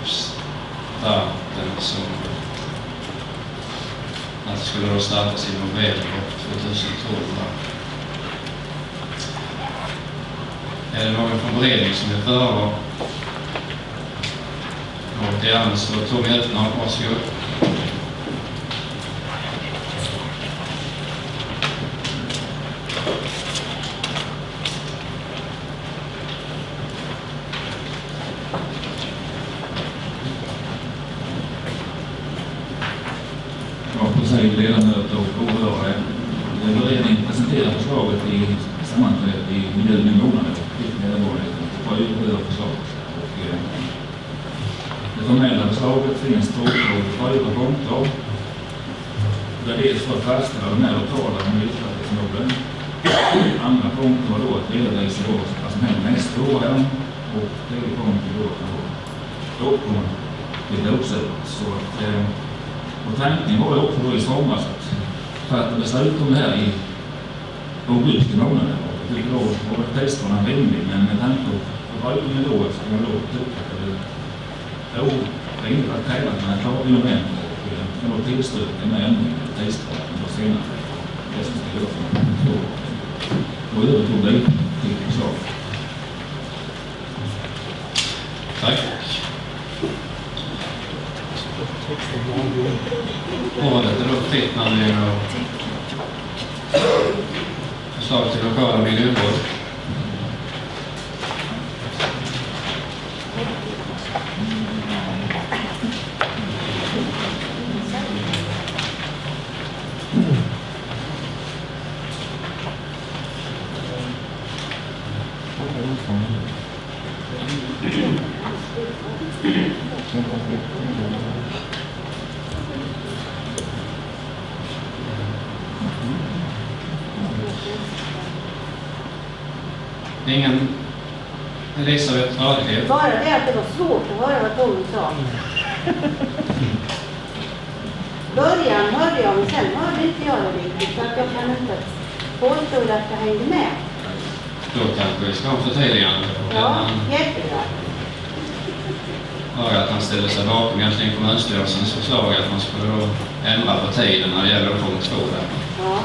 starten som att det skulle då startas i november 2012. Är det någon från beredning som vill föra? Och det är så Tommy Öppnar, varsågod. Ledamöter och åhörare. Beredningen presenterar förslaget i sammanträdet i juni månad och fick medborgarligheten på över förslaget. Det formella förslaget finns på 4 punkter. Där dels för att fastställa de här lokala miljökvalitetsmålen. Andra punkten var då att redovisa vad som händer nästa år och tredje punkten då att återkomma till uppsökt. Så att och tanken var också då i somras att fatta beslut om det här i augusti månad. Jag tycker då var testerna rimlig, men med tanke på varje då ska man då tycka att det är inte att kräva att man är klar i november och kan då tillstyrka med ändringen av testerna och senare. Det som ska göra och övertog det till förslag. Tack. Rådet är då fritt när det gäller förslag till lokala miljövård. Ingen Elisabeth Radeklev. Bara det att det var svårt att höra vad Tommy sa. Början hörde jag, men sen hörde inte jag det riktigt. Så att jag kan inte påstå att jag hängde med. Då kanske vi ska ha förtydligande. Ja, jättebra. Var att han ställde sig bakom egentligen kommunstyrelsens förslag att man skulle då ändra på tiden när det gäller punkt 2 där. Ja.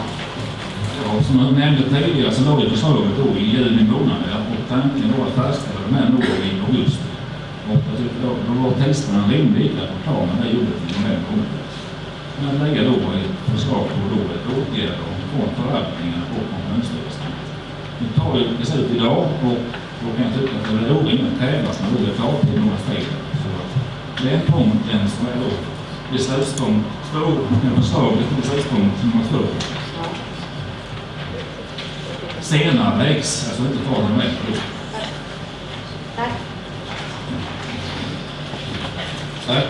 Ja, som jag nämnde tidigare så var det förslaget då i juni månad och tanken var att fastställa de här några i augusti. Och jag tyckte då var testerna rimliga att ta med det jobbet i de här månaderna. Men lägga då ett förslag på då ett åtgärder från förvaltningen och kommunstyrelsen. Nu tar vi beslut idag och då kan jag tycka att det är orimligt att tävlas när det är klart i några steg. Så det är punkten som är då beslutspunkt 2, förslaget till beslutspunkt nummer 2. Senare vägs, alltså inte ta den med. Tack. Tack.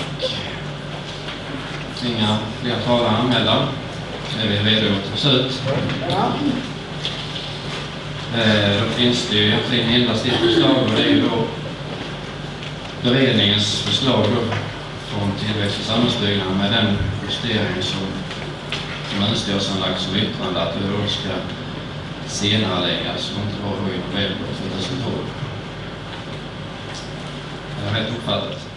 Inga fler talare anmälda. Är vi redo till beslut? Ja. Då finns det ju egentligen endast ett förslag och det är ju då beredningens förslag då från tillväxt- och samhällsbyggnad med den justering som kommunstyrelsen lagt som yttrande att det då ska senare läggas som inte var då i november 2012. Är det rätt uppfattat?